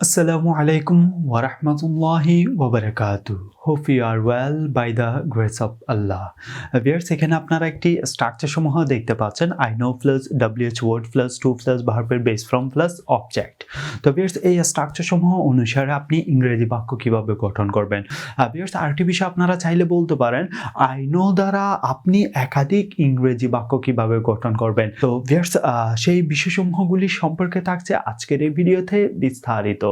Assalamu alaikum wa rahmatullahi wa barakatuh. Hope you are well by the grace of Allah. Viewers, এখানে আপনারা একটি structure সমূহ দেখতে পাচ্ছেন I know plus WH word plus to plus ভার্বের base form plus object. তো viewers, এই structure সমূহ অনুসারে আপনি ইংরেজি বাক্য কিভাবে গঠন করবেন। ভিউয়ার্স, আরেকটি বিষয় আপনারা চাইলে বলতে পারেন I know দ্বারা আপনি একাধিক ইংরেজি বাক্য কিভাবে গঠন করবেন। তো ভিউয়ার্স, সেই বিষয়সমূহগুলি সম্পর্কে থাকছে আজকের এই ভিডিওতে বিস্তারিত।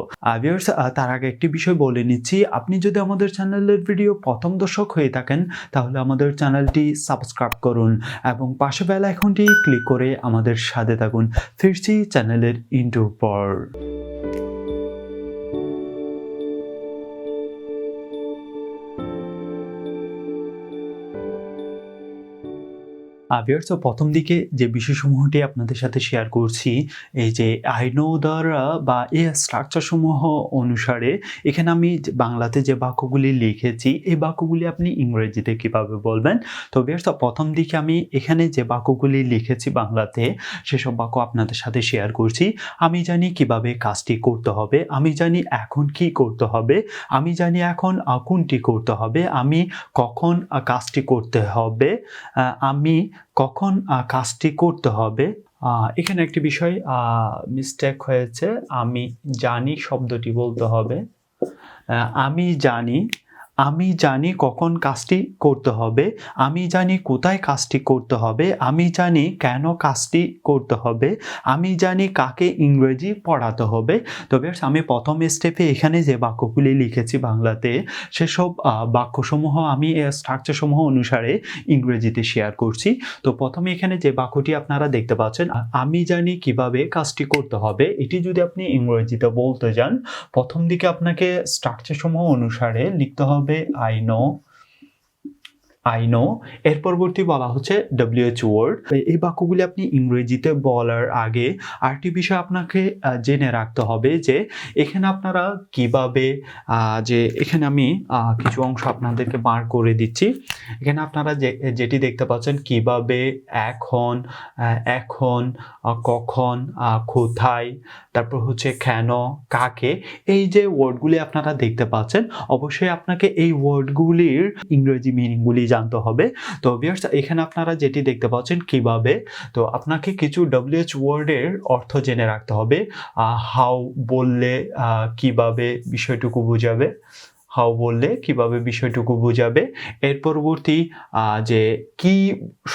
ভিউয়ার্স, তার আগে একটি বিষয় বলে নিচ্ছি, আপনি যদি আমাদের চ্যানেলের ভিডিও প্রথম দর্শক হয়ে থাকেন তাহলে আমাদের চ্যানেলটি সাবস্ক্রাইব করুন এবং পাশে বেল আইকনটি ক্লিক করে আমাদের সাথে থাকুন। ফিরছি চ্যানেলের ইন্ট্রোর পর। ভিউয়ার্স, প্রথম দিকে যে বিষয়সমূহটি আপনাদের সাথে শেয়ার করছি, এই যে আই নো দ্বারা বা এই স্ট্রাকচারসমূহ অনুসারে এখানে আমি বাংলাতে যে বাক্যগুলি লিখেছি এই বাক্যগুলি আপনি ইংরেজিতে কিভাবে বলবেন। তো ভিউয়ার্স, প্রথম দিকে আমি এখানে যে বাক্যগুলি লিখেছি বাংলাতে সেসব বাক্য আপনাদের সাথে শেয়ার করছি। আমি জানি কিভাবে কাজটি করতে হবে, আমি জানি এখন কি করতে হবে, আমি জানি এখন কোনটি করতে হবে, আমি কখন কাজটি করতে হবে, আমি কখন কাজটি করতে হবে। এখানে একটি বিষয় মিস্টেক হয়েছে, আমি জানি শব্দটি বলতে হবে। আমি জানি কখন কাজটি করতে হবে, আমি জানি কোথায় কাজটি করতে হবে, আমি জানি কেন কাজটি করতে হবে, আমি জানি কাকে ইংরেজি পড়াতে হবে। তো বেশ, আমি প্রথম স্টেপে এখানে যে বাক্যগুলি লিখেছি বাংলাতে সেসব বাক্যসমূহ আমি স্ট্রাকচারসমূহ অনুসারে ইংরেজিতে শেয়ার করছি। তো প্রথমে এখানে যে বাক্যটি আপনারা দেখতে পাচ্ছেন, আমি জানি কিভাবে কাজটি করতে হবে, এটি যদি আপনি ইংরেজিতে বলতে যান প্রথম দিকে আপনাকে স্ট্রাকচারসমূহ অনুসারে লিখতে হবে I know, এর পরবর্তী বলা হচ্ছে WH word। এই বাক্যগুলি আপনি ইংরেজিতে বলার আগে আরেকটি বিষয় আপনাকে জেনে রাখতে হবে যে এখানে আপনারা কিভাবে যে এখানে আমি কিছু অংশ আপনাদেরকে বার করে দিচ্ছি। এখানে আপনারা যেটি দেখতে পাচ্ছেন কিভাবে, এখন, কখন, কোথায়, তারপর হচ্ছে কেন, কাকে, এই যে ওয়ার্ডগুলি আপনারা দেখতে পাচ্ছেন অবশ্যই আপনাকে এই ওয়ার্ডগুলির ইংরেজি মিনিংগুলি জানতে হবে। তো ভিউয়ার্স, এখানে আপনারা যেটি দেখতে পাচ্ছেন কিভাবে, তো আপনাকে কিছু WH ওয়ার্ডের অর্থ জেনে রাখতে হবে। হাউ বললে কিভাবে বিষয়টুকু বোঝাবে, হাউ বললে কিভাবে বিষয়টুকু বোঝাবে। এর পরবর্তী যে কি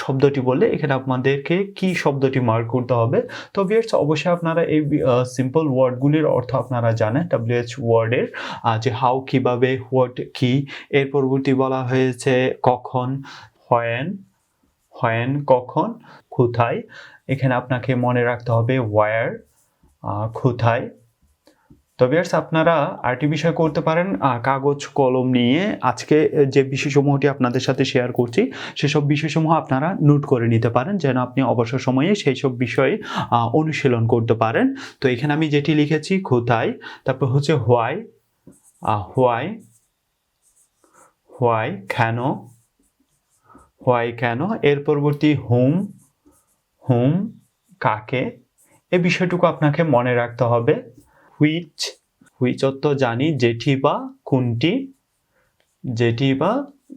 শব্দটি বললে এখানে আপনাদেরকে কি শব্দটি মার্ক করতে হবে। তো ভিউয়ার্স, অবশ্যই আপনারা এই সিম্পল ওয়ার্ডগুলির অর্থ আপনারা জানেন WH ওয়ার্ডের, যে হাউ কিভাবে, হোয়াট কি। এর পরবর্তী বলা হয়েছে কখন, হোয়েন কখন, কোথায়। এখানে আপনাকে মনে রাখতে হবে ওয়্যার, কোথায়। তো ভিউয়ার্স, আপনারা আরেকটি বিষয় করতে পারেন, কাগজ কলম নিয়ে আজকে যে বিষয়সমূহটি আপনাদের সাথে শেয়ার করছি সেসব বিষয়সমূহ আপনারা নোট করে নিতে পারেন যেন আপনি অবসর সময়ে সেই সব বিষয়ে অনুশীলন করতে পারেন। তো এখানে আমি যেটি লিখেছি কোথায়, তারপর হচ্ছে হোয়াই কেন, এর পরবর্তী হুম কাকে। এই বিষয়টুকু আপনাকে মনে রাখতে হবে। হুইচ অর্থ জানি, যেটি বা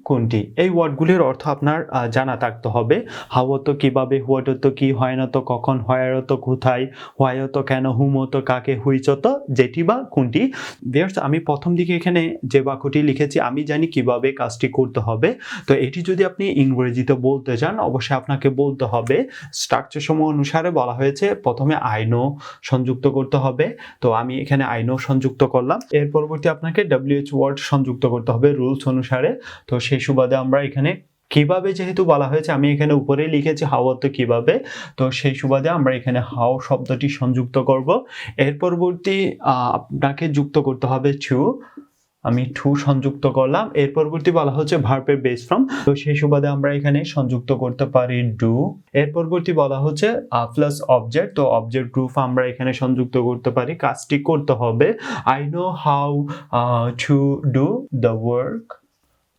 কোনটি, এই ওয়ার্ডগুলির অর্থ আপনার জানা থাকতে হবে। হাউ অর্থ কিভাবে, হোয়াট অর্থ কি, হোয়েন অর্থ কখন, হোয়ার অর্থ কোথায়, হোয়াই অর্থ কেন, হুম অর্থ কাকে, হুইচ অর্থ যেটি বা কোনটি। ভিউয়ার্স, আমি প্রথম দিকে এখানে যে বাক্যটি লিখেছি আমি জানি কিভাবে কাজটি করতে হবে, তো এটি যদি আপনি ইংরেজিতে বলতে চান অবশ্যই আপনাকে বলতে হবে স্ট্রাকচার সমূহ অনুসারে বলা হয়েছে প্রথমে I know সংযুক্ত করতে হবে। তো আমি এখানে I know সংযুক্ত করলাম, এর পরবর্তী আপনাকে WH ওয়ার্ড সংযুক্ত করতে হবে রুলস অনুসারে। তো সেই সুবাদে আমরা এখানে কিভাবে যেহেতু বলা হয়েছে আমি এখানে উপরে লিখেছি হাউ অর্থ কিভাবে, তো সেই সুবাদে আমরা এখানে হাউ শব্দটি সংযুক্ত করব। এর পরবর্তী আপনাকে যুক্ত করতে হবে টু, আমি টু সংযুক্ত করলাম। এর পরবর্তী বলা হচ্ছে ভার্বের বেস ফর্ম, তো সেই সুবাদে আমরা এখানে সংযুক্ত করতে পারি ডু। এর পরবর্তী বলা হচ্ছে প্লাস অবজেক্ট, তো অবজেক্ট গ্রুপ আমরা এখানে সংযুক্ত করতে পারি, কাজটি করতে হবে। I know how to do the work,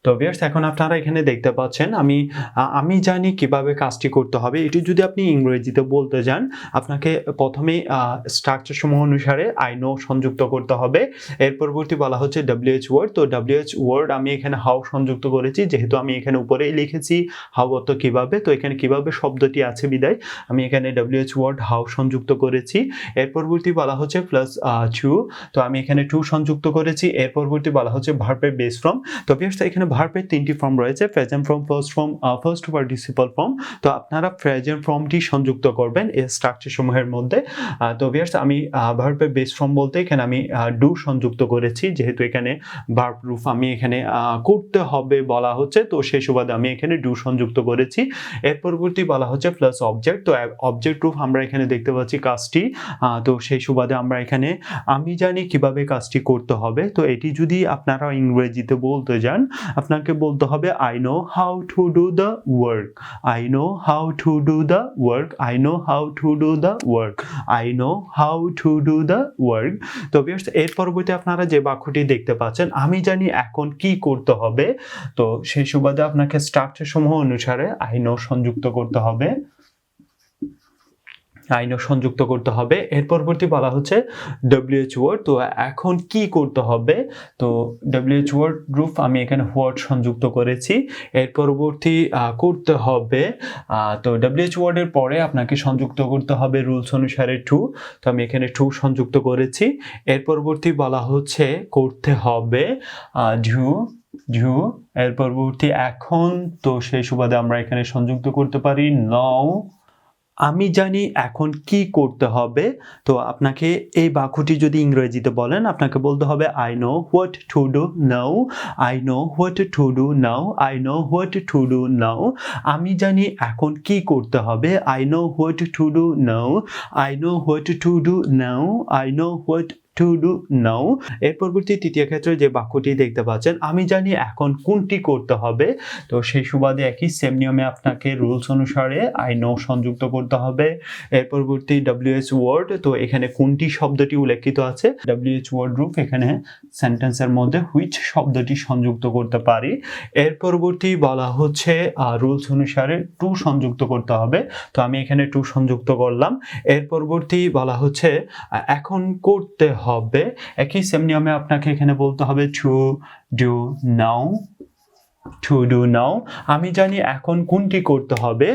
তো ভিউয়ার্স এখন আপনারা এখানে দেখতে পাচ্ছেন আমি জানি কিভাবে কাজটি করতে হবে। এটি যদি আপনি ইংরেজিতে বলতে যান আপনাকে প্রথমেই স্ট্রাকচার সমূহ অনুসারে আই নো সংযুক্ত করতে হবে। এর পরবর্তী বলা হচ্ছে WH ওয়ার্ড। তো WH ওয়ার্ড আমি এখানে হাউ সংযুক্ত করেছি, যেহেতু আমি এখানে উপরেই লিখেছি হাউ অর্থ কিভাবে, তো এখানে কিভাবে শব্দটি আছে বিদায় আমি এখানে WH ওয়ার্ড হাউ সংযুক্ত করেছি। এর পরবর্তী বলা হচ্ছে প্লাস টু, তো আমি এখানে টু সংযুক্ত করেছি। এর পরবর্তী বলা হচ্ছে ভার্বের বেস ফর্ম। তো ভিউয়ার্স এখানে ভার্বের তিনটি ফর্ম রয়েছে, present form, first participle form. তো আপনারা প্রেজেন্ট ফর্মটি সংযুক্ত করবেন এই স্ট্রাকচার সমূহের মধ্যে। তো ভিউয়ার্স আমি ভার্বের বেস ফর্ম বলতে এখানে আমি ডু সংযুক্ত করেছি, যেহেতু এখানে ভার্ব রূপ আমি এখানে করতে হবে বলা হচ্ছে, তো সেই সুবাদে আমি এখানে ডু সংযুক্ত করেছি। এর পরবর্তী বলা হচ্ছে প্লাস অবজেক্ট। তো অবজেক্ট রূপ আমরা এখানে দেখতে পাচ্ছি কাজটি, তো সেই সুবাদে আমরা এখানে আমি জানি কিভাবে কাজটি করতে হবে। তো এটি যদি আপনারা ইংরেজিতে বলতে যান আপনাকে বলতে হবে I know how to do the work, I know how to do the work, I know how to do the work, I know how to do the work. তো ভিউয়ার্স এর পরবর্তী আপনারা যে বাক্যটি দেখতে পাচ্ছেন আমি জানি এখন কি করতে হবে, তো সেই সুবাদে আপনাকে স্ট্রাকচার সমূহ অনুসারে আই নো সংযুক্ত করতে হবে, আইনও সংযুক্ত করতে হবে। এর পরবর্তী বলা হচ্ছে WH ওয়ার্ড। তো এখন কি করতে হবে, তো WH ওয়ার্ড রূপ আমি এখানে হোয়াট সংযুক্ত করেছি। এর পরবর্তী করতে হবে, তো WH ওয়ার্ডের পরে আপনাকে সংযুক্ত করতে হবে রুলস অনুসারে টু, তো আমি এখানে টু সংযুক্ত করেছি। এর পরবর্তী বলা হচ্ছে করতে হবে ডু, ডু। এর পরবর্তী এখন, তো সেই সুবাদে আমরা এখানে সংযুক্ত করতে পারি নাও। আমি জানি এখন কি করতে হবে, তো আপনাকে এই বাক্যটি যদি ইংরেজিতে বলেন আপনাকে বলতে হবে I know what to do now, I know what to do now, I know what to do now. আমি জানি এখন কি করতে হবে, I know what to do now, I know what to do now, I know what to do now. এর পরবর্তী তৃতীয় ক্ষেত্রে যে বাক্যটি দেখতে পাচ্ছেন আমি জানি এখন কোনটি করতে হবে, তো সেই সুবাদে একই সেম নিয়মে আপনাকে রুলস অনুসারে আই নো সংযুক্ত করতে হবে। এর পরবর্তী WH ওয়ার্ড, তো এখানে কোনটি শব্দটি উল্লেখিত আছে, WH ওয়ার্ড রূপ এখানে সেন্টেন্সের মধ্যে হুইচ শব্দটি সংযুক্ত করতে পারি। এর পরবর্তী বলা হচ্ছে রুলস অনুসারে টু সংযুক্ত করতে হবে, তো আমি এখানে টু সংযুক্ত করলাম। এর পরবর্তী বলা হচ্ছে এখন করতে হবে, একই সেম নিয়মে আপনাকে এখানে বলতে হবে to do now, to do now. আমি জানি এখন কোনটি করতে হবে,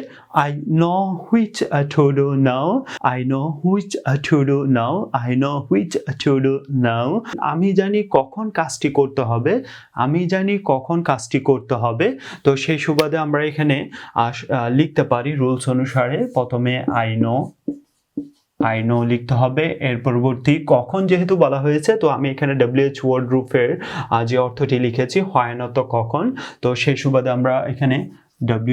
I know which to do now, I know which to do now, I know which to do now. আমি জানি কখন কাজটি করতে হবে, আমি জানি কখন কাজটি করতে হবে। তো সেই সুবাদে আমরা এখানে লিখতে পারি রুলস অনুসারে প্রথমে আই নো লিখতে হবে। এর পরবর্তী কখন যেহেতু বলা হয়েছে, তো আমি এখানে WH ওয়ার্ড রূপের যে অর্থটি লিখেছি হয় না তো কখন, তো সেই সুবাদে আমরা এখানে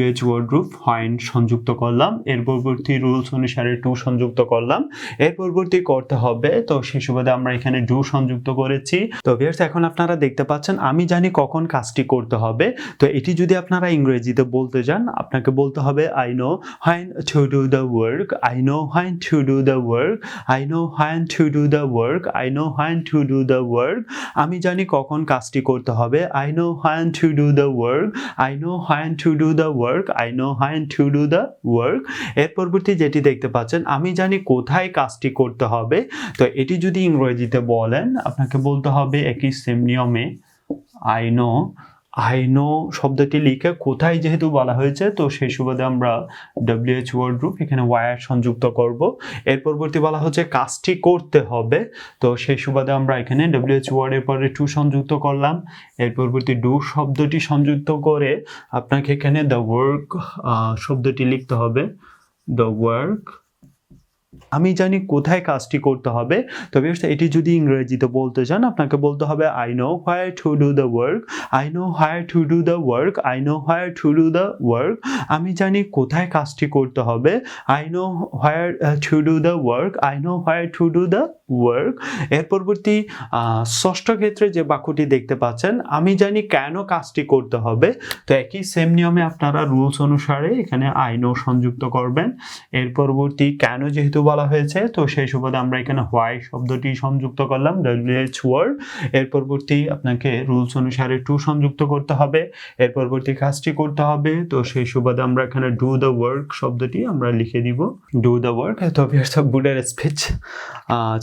WH ওয়ার্ড রূপ হয় সংযুক্ত করলাম। এর পরবর্তী রুলস অনুসারে টু সংযুক্ত করলাম। এর পরবর্তী করতে হবে, তো সেই সুবাদে আমরা এখানে ডু সংযুক্ত করেছি। তো ভিউয়ার্স এখন আপনারা দেখতে পাচ্ছেন আমি জানি কখন কাজটি করতে হবে। তো এটি যদি আপনারা ইংরেজিতে বলতে যান আপনাকে বলতে হবে I no when to do the work, I know when to do the work, I know when to do the work, I know when to do the work। আমি জানি কখন কাজটি করতে হবে, I know when to do the work, I know when to do the work, I know when to do the work। এর পরবর্তী যেটি দেখতে পাচ্ছেন আমি জানি কোথায় কাজটি করতে হবে, তো এটি যদি ইংরেজিতে বলেন আপনাকে বলতে হবে একই সেম নিয়মে আই নো শব্দটি লিখে কোথায় যেহেতু বলা হয়েছে, তো সেই সুবাদে আমরা WH ওয়ার্ড রূপ এখানে ওয়ার সংযুক্ত করব। এর পরবর্তী বলা হচ্ছে কাজটি করতে হবে, তো সেই সুবাদে আমরা এখানে WH ওয়ার্ডের পরে টু সংযুক্ত করলাম। এর পরবর্তী ডু শব্দটি সংযুক্ত করে আপনাকে এখানে দ্য ওয়ার্ক শব্দটি লিখতে হবে, দ্য ওয়ার্ক। আমি জানি কোথায় কাজটি করতে হবে, তবে এটি যদি ইংরেজিতে বলতে চান আপনাকে বলতে হবে I know where to do the work, I know where to do the work, I know where to do the work. আমি জানি কোথায় কাজটি করতে হবে, I know where to do the work, I know where to do the work. এর পরবর্তী ষষ্ঠ ক্ষেত্রে যে বাক্যটি দেখতে পাচ্ছেন আমি জানি কেন কাজটি করতে হবে, তো একই সেম নিয়মে আপনারা রুলস অনুসারে এখানে আই নো সংযুক্ত করবেন। এর পরবর্তী কেন যেহেতু বলা হয়েছে, তো সেই সুবাদে আমরা এখানে হোয়াই শব্দটি সংযুক্ত করলাম, WH ওয়ার্ড। এর পরবর্তী আপনাকে রুলস অনুসারে টু সংযুক্ত করতে হবে, এর পরবর্তী কাজটি করতে হবে। তো সেই সুবাদে আমরা এখানে ডু দ্য ওয়ার্ক শব্দটি আমরা লিখে দিব, ডু দ্য ওয়ার্ক। তো বুডের স্পিচ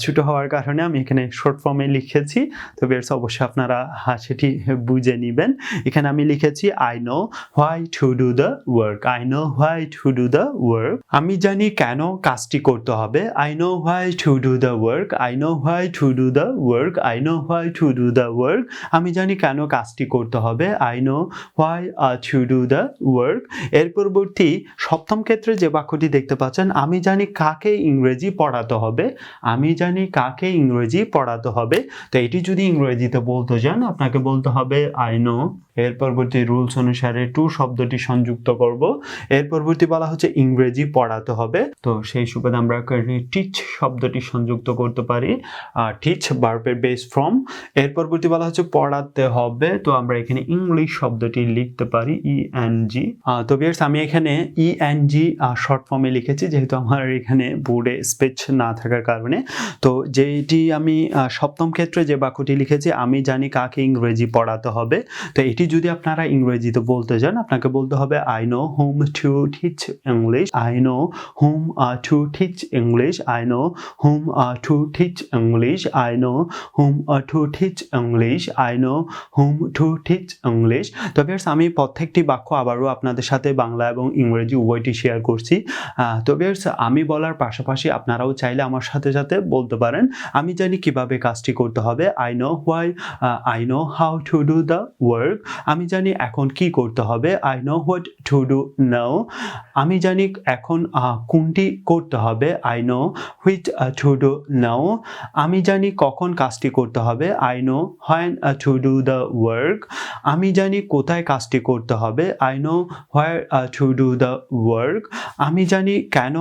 ছোট হওয়ার কারণে আমি এখানে শর্ট ফর্মে লিখেছি, তো বেশ অবশ্যই আপনারা সেটি বুঝে নেবেন। এখানে আমি লিখেছি I know why to do the work, I know why to do the work. আমি জানি কেন কাজটি করতে হবে, I know why to do the work, I know why to do the work, I know why to do the work. আমি জানি কেন কাজটি করতে হবে, I know why to do the work. এর পরবর্তী সপ্তম ক্ষেত্রে যে বাক্যটি দেখতে পাচ্ছেন, আমি জানি কাকে ইংরেজি পড়াতে হবে, আমি জানি কাকে ইংরেজি পড়াতে হবে। তো এটি যদি ইংরেজিতে বলতে যান আপনাকে বলতে হবে আই নো। এর পরবর্তী রুলস অনুসারে টু শব্দটি সংযুক্ত করব, এর পরবর্তী বলা হচ্ছে ইংরেজি পড়াতে হবে। তো সেই সুবাদে আমরা টিচ শব্দটি সংযুক্ত করতে পারি, টিচ ভার্বের বেস ফর্ম। এর পরবর্তী বলা হচ্ছে পড়াতে হবে, তো আমরা এখানে ইংলিশ শব্দটি লিখতে পারি ইএনজি। তো ভিউয়ার্স আমি এখানে ইএনজি শর্ট ফর্মে লিখেছি, যেহেতু আমার এখানে বোর্ডে স্পেচ না থাকার কারণে। তো যেটি আমি সপ্তম ক্ষেত্রে যে বাক্যটি লিখেছি, আমি জানি কাকে ইংরেজি পড়াতে হবে। তো এটি যদি আপনারা ইংরেজিতে বলতে যান আপনাকে বলতে হবে I no home to teach English, I know home to teach English, I know home to teach English, I know home to teach English, I know home to teach English. তো ভিউয়ার্স আমি প্রত্যেকটি বাক্য আবারও আপনাদের সাথে বাংলা এবং ইংরেজি উভয়টি share করছি। তো ভিউয়ার্স আমি বলার পাশাপাশি আপনারাও চাইলে আমার সাথে সাথে বলতে পারেন। আমি জানি কিভাবে কাজটি করতে হবে, I know why, I know how to do the work. আমি জানি এখন কি করতে হবে, I know what to do now. আমি জানি এখন কোনটি করতে হবে, I know which to do now. আমি জানি কখন কাজটি করতে হবে, I know when to do the work. আমি জানি কোথায় কাজটি করতে হবে, I know where to do the work. আমি জানি কেন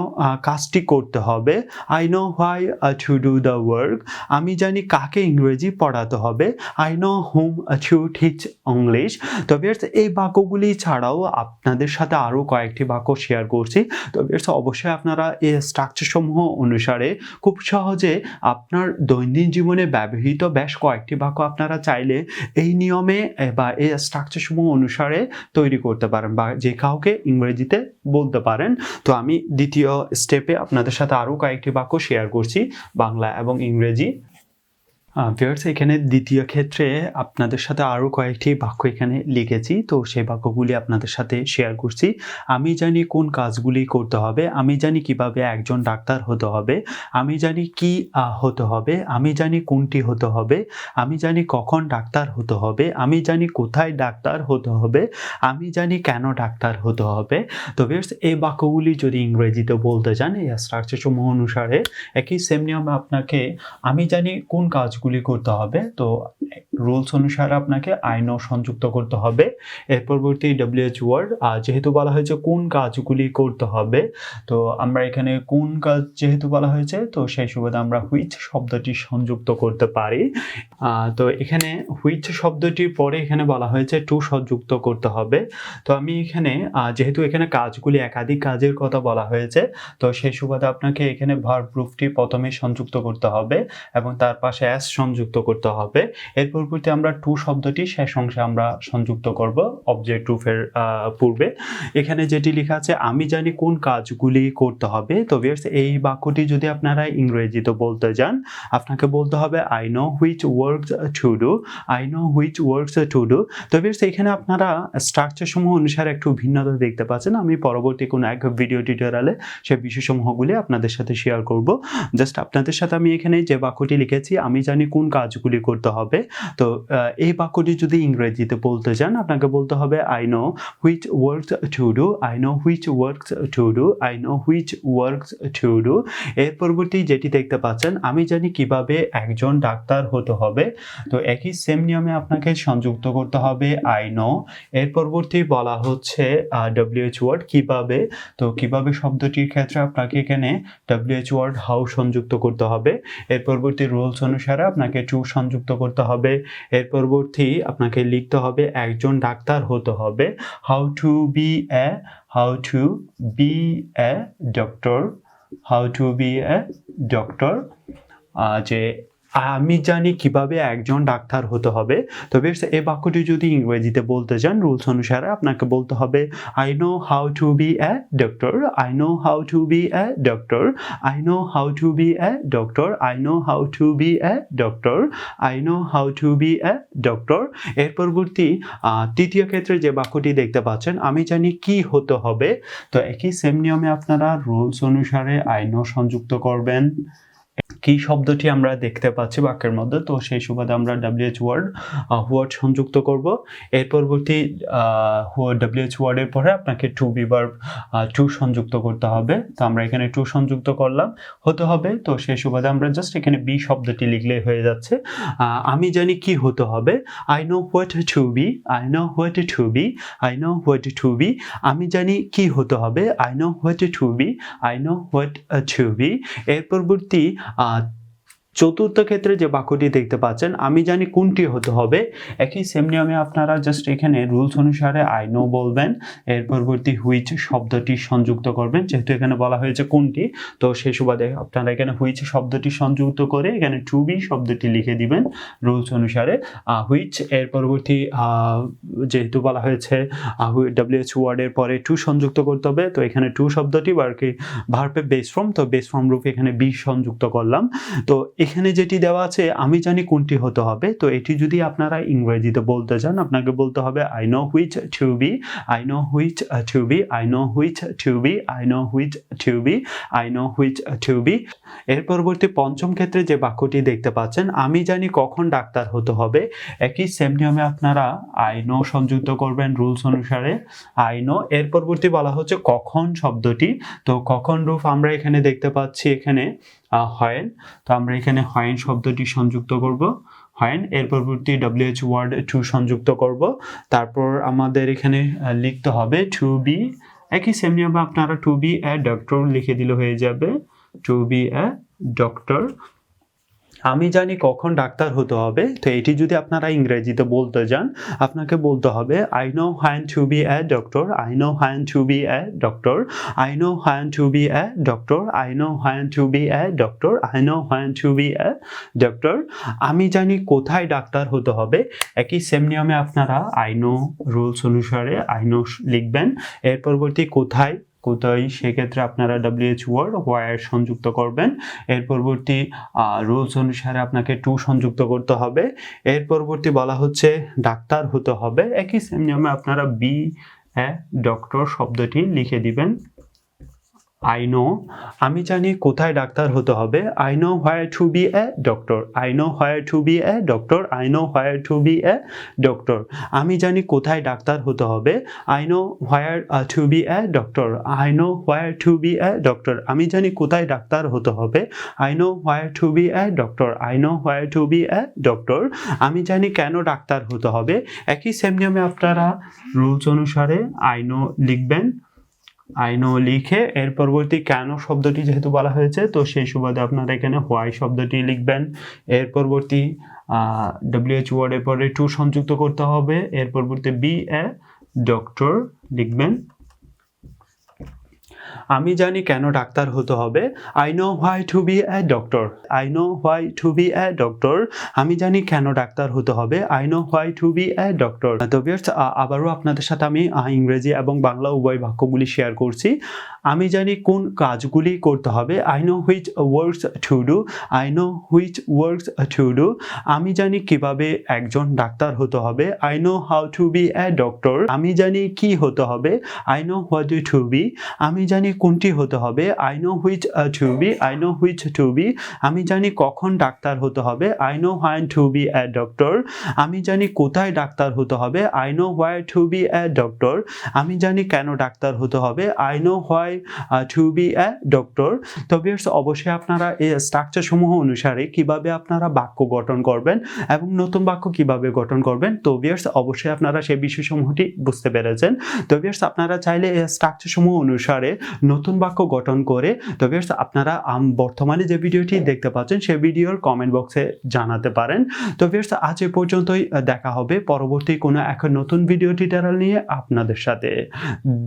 কাজটি করতে হবে, I know why to do the work. আমি জানি কাকে ইংরেজি পড়াতে হবে, I no home to teach English. তো ভিউয়ার্স এই বাক্যগুলি ছাড়াও আপনাদের সাথে আরও কয়েকটি বাক্য শেয়ার করছি। তো ভিউয়ার্স অবশ্যই আপনারা এই স্ট্রাকচার সমূহ অনুসারে খুব সহজে আপনার দৈনন্দিন জীবনে ব্যবহৃত বেশ কয়েকটি বাক্য আপনারা চাইলে এই নিয়মে বা এই স্ট্রাকচার সমূহ অনুসারে তৈরি করতে পারেন বা যে কাউকে ইংরেজিতে বলতে পারেন। তো আমি দ্বিতীয় স্টেপে আপনাদের সাথে আরও কয়েকটি বাক্য শেয়ার করছি বাংলা এবং ইংরেজি। ভিউয়ার্স এখানে দ্বিতীয় ক্ষেত্রে আপনাদের সাথে আরও কয়েকটি বাক্য এখানে লিখেছি, তো সেই বাক্যগুলি আপনাদের সাথে শেয়ার করছি। আমি জানি কোন কাজগুলি করতে হবে, আমি জানি কিভাবে একজন ডাক্তার হতে হবে, আমি জানি কি হতে হবে, আমি জানি কোনটি হতে হবে, আমি জানি কখন ডাক্তার হতে হবে, আমি জানি কোথায় ডাক্তার হতে হবে, আমি জানি কেন ডাক্তার হতে হবে। তো ভিউয়ার্স এই বাক্যগুলি যদি ইংরেজিতে বলতে চান এই স্ট্রাকচার সমূহ অনুসারে একই সেম নিয়মে আপনাকে আমি জানি কোন কাজগুলি করতে হবে, তো রুলস অনুসারে আপনাকে আই নো সংযুক্ত করতে হবে। এর পরবর্তী WH ওয়ার্ড, যেহেতু বলা হয়েছে কোন কাজগুলি করতে হবে, তো আমরা এখানে কোন কাজ যেহেতু বলা হয়েছে তো সেই সুবাদে আমরা হুইচ শব্দটি সংযুক্ত করতে পারি। তো এখানে হুইচ শব্দটির পরে এখানে বলা হয়েছে টু সংযুক্ত করতে হবে। তো আমি এখানে যেহেতু এখানে কাজগুলি একাধিক কাজের কথা বলা হয়েছে, তো সেই সুবাদে আপনাকে এখানে ভার্ব প্রুফটি প্রথমে সংযুক্ত করতে হবে এবং তার পাশে অ্যাস সংযুক্ত করতে হবে। এর পরবর্তী আমরা টু শব্দটি শেষ অংশে আমরা সংযুক্ত করব অবজেক্ট রূপের পূর্বে। এখানে যেটি লেখা আছে আমি জানি কোন কাজগুলি করতে হবে, তো ভিউয়ার্স এই বাক্যটি যদি আপনারা ইংরেজিতে বলতে যান আপনাকে বলতে হবে I know which works to do, I know which works to do. তো ভিউয়ার্স এখানে আপনারা স্ট্রাকচার সমূহ অনুসারে একটু ভিন্নতা দেখতে পাচ্ছেন। আমি পরবর্তী কোনো এক ভিডিও টিউটোরিয়ালে সেই বিষয়সমূহগুলি আপনাদের সাথে শেয়ার করব। জাস্ট আপনাদের সাথে আমি এখানে যে বাক্যটি লিখেছি আমি জানি কোন কাজগুলি করতে হবে, তো এই বাক্যটি যদি ইংরেজিতে বলতে যান আপনাকে বলতে হবে I know which works to do, I know which works to do, I know which works to do. এর পরবর্তী যেটি দেখতে পাচ্ছেন আমি জানি কিভাবে একজন ডাক্তার হতে হবে, তো একই সেম নিয়মে আপনাকে সংযুক্ত করতে হবে আই নো। এর পরবর্তী বলা হচ্ছে WH ওয়ার্ড কিভাবে, তো কিভাবে শব্দটির ক্ষেত্রে আপনাকে এখানে WH ওয়ার্ড হাউ সংযুক্ত করতে হবে। এর পরবর্তী রুলস অনুসারে আপনাকে টু সংযুক্ত করতে হবে। এর পরবর্তী আপনাকে লিখতে হবে একজন ডাক্তার হতে হবে, how to be a doctor, how to be a doctor, যে আমি জানি কিভাবে একজন ডাক্তার হতে হবে। তো ভিউয়ার্স এই বাক্যটি যদি ইংরেজিতে বলতে চান রুলস অনুসারে আপনাকে বলতে হবে I know how to be a doctor, I know how to be a doctor, I know how to be a doctor, I know how to be a doctor, I know how to be a doctor. এর পরবর্তী তৃতীয় ক্ষেত্রে যে বাক্যটি দেখতে পাচ্ছেন আমি জানি কি হতে হবে, তো একই সেম নিয়মে আপনারা রুলস অনুসারে আই নো সংযুক্ত করবেন। কি শব্দটি আমরা দেখতে পাচ্ছি বাক্যের মধ্যে, তো সেই সুবাদে আমরা WH ওয়ার্ড সংযুক্ত করব। এর পরবর্তী WH ওয়ার্ডের পরে আপনাকে টু বি ভার্ব টু সংযুক্ত করতে হবে। তো আমরা এখানে টু সংযুক্ত করলাম, হতে হবে। তো সেই সুবাদে আমরা জাস্ট এখানে বি শব্দটি লিখলেই হয়ে যাচ্ছে। আমি জানি কি হতে হবে, I know what to be, I know what to be, I know what to be. আমি জানি কি হতে হবে, I know what to be, I know what to be. এর পরবর্তী চতুর্থ ক্ষেত্রে যে বাক্যটি দেখতে পাচ্ছেন আমি জানি কোনটি হতে হবে, একই সেম নিয়মে আপনারা জাস্ট এখানে রুলস অনুসারে আই নো বলবেন। এর পরবর্তী হুইচ শব্দটি সংযুক্ত করবেন, যেহেতু এখানে বলা হয়েছে কোনটি, তো সেই সুবাদে আপনারা এখানে হুইচ শব্দটি সংযুক্ত করে এখানে টু বি শব্দটি লিখে দিবেন রুলস অনুসারে হুইচ। এর পরবর্তী যেহেতু বলা হয়েছে WH ওয়ার্ডের পরে টু সংযুক্ত করতে হবে, তো এখানে টু শব্দটি ভার্বে বেস ফর্ম, তো বেস ফর্ম রূপে এখানে বি সংযুক্ত করলাম। তো এখানে যেটি দেওয়া আছে আমি জানি কোনটি হতে হবে, তো এটি যদি আপনারা ইংরেজিতে বলতে চান আপনাকে বলতে হবে I know which to be, I know which to be, I know which to be, I know which to be, I know which to be. এর পরবর্তী পঞ্চম ক্ষেত্রে যে বাক্যটি দেখতে পাচ্ছেন আমি জানি কখন ডাক্তার হতে হবে, একই সেম নিয়মে আপনারা আই নো সংযুক্ত করবেন রুলস অনুসারে আই নো। এর পরবর্তী বলা হচ্ছে কখন শব্দটি, তো কখন রূপ আমরা এখানে দেখতে পাচ্ছি এখানে হয়েন, তো আমরা এখানে হয়েন শব্দটি সংযুক্ত করব হয়েন। এর পরবর্তী WH ওয়ার্ড টু সংযুক্ত করব, তারপর আমাদের এখানে লিখতে হবে টু বি, একই সেম নিয়মে আপনারা টু বি এ ডক্টর লিখে দিলে হয়ে যাবে টু বি এ ডক্টর। আমি জানি কখন ডাক্তার হতে হবে, তো এটি যদি আপনারা ইংরেজিতে বলতে যান আপনাকে বলতে হবে I know when to be a doctor, I know when to be a doctor, I know when to be a doctor, I know when to be a doctor, I know when to be a doctor. আমি জানি কোথায় ডাক্তার হতে হবে, একই same নিয়মে আপনারা I know rules অনুসারে আই নো লিখবেন। এর পরবর্তী কোথায় সেক্ষেত্রে আপনারা WH ওয়ার্ড ওয়ার সংযুক্ত করবেন। এর পরবর্তী রুলস অনুসারে আপনাকে টু সংযুক্ত করতে হবে। এর পরবর্তী বলা হচ্ছে ডাক্তার হতে হবে, একই সেম নিয়মে আপনারা বি এ ডক্টর শব্দটি লিখে দিবেন। আই নো, আমি জানি কোথায় ডাক্তার হতে হবে, I know where to be a doctor, I know where to be a doctor, I know where to be a doctor. আমি জানি কোথায় ডাক্তার হতে হবে, I know where to be a doctor, I know where to be a doctor. আমি জানি কোথায় ডাক্তার হতে হবে, I know where to be a doctor, I know where to be a doctor. আমি জানি কেন ডাক্তার হতে হবে, একই সেম নিয়মে আপনারা রুলস অনুসারে আই নো লিখবেন। আই নো লিখে এর পরবর্তী কেন শব্দটি যেহেতু বলা হয়েছে, তো সেই সুবাদে আপনারা এখানে হোয়াই শব্দটি লিখবেন। এর পরবর্তী WH ওয়ার্ডের পরে টু সংযুক্ত করতে হবে। এর পরবর্তী বি এ ডক্টর লিখবেন। আমি জানি কেন ডাক্তার হতে হবে, I know why to be a doctor, I know why to be a doctor. আমি জানি কেন ডাক্তার হতে হবে, I know why to be a doctor. তো ভিউয়ার্স আবারও আপনাদের সাথে আমি ইংরেজি এবং বাংলা উভয় বাক্যগুলি শেয়ার করছি। আমি জানি কোন কাজগুলি করতে হবে, I know which works to do, I know which works to do. আমি জানি কিভাবে একজন ডাক্তার হতে হবে, I know how to be a doctor. আমি জানি কি হতে হবে, I know what to be. আমি জানি কোনটি হতে হবে, I know which to be, I know which to be. আমি জানি কখন ডাক্তার হতে হবে, I know when to be a doctor. আমি জানি কোথায় ডাক্তার হতে হবে, I know where to be a doctor. আমি জানি কেন ডাক্তার হতে হবে, I know why to be a doctor. তো ভিউয়ার্স অবশ্যই আপনারা এই স্ট্রাকচার সমূহ অনুসারে কিভাবে আপনারা বাক্য গঠন করবেন এবং নতুন বাক্য কিভাবে গঠন করবেন, তো ভিউয়ার্স অবশ্যই আপনারা সেই বিষয়সমূহটি বুঝতে পেরেছেন। তো ভিউয়ার্স আপনারা চাইলে এই স্ট্রাকচার সমূহ অনুসারে নতুন বাক্য গঠন করে। তো ভিউয়ার্স আপনারা বর্তমানে যে ভিডিওটি দেখতে পাচ্ছেন সেই ভিডিওর কমেন্ট বক্সে জানাতে পারেন। তো ভিউয়ার্স আজ এ পর্যন্তই, দেখা হবে পরবর্তী কোনো এক নতুন ভিডিও টিউটোরিয়াল নিয়ে আপনাদের সাথে।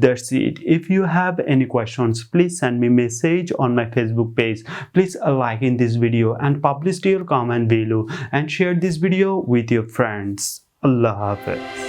That's it. If you have any questions, please send me message on my Facebook page. Please like in this video and publish your comment below and share this video with your friends. Allah Hafiz.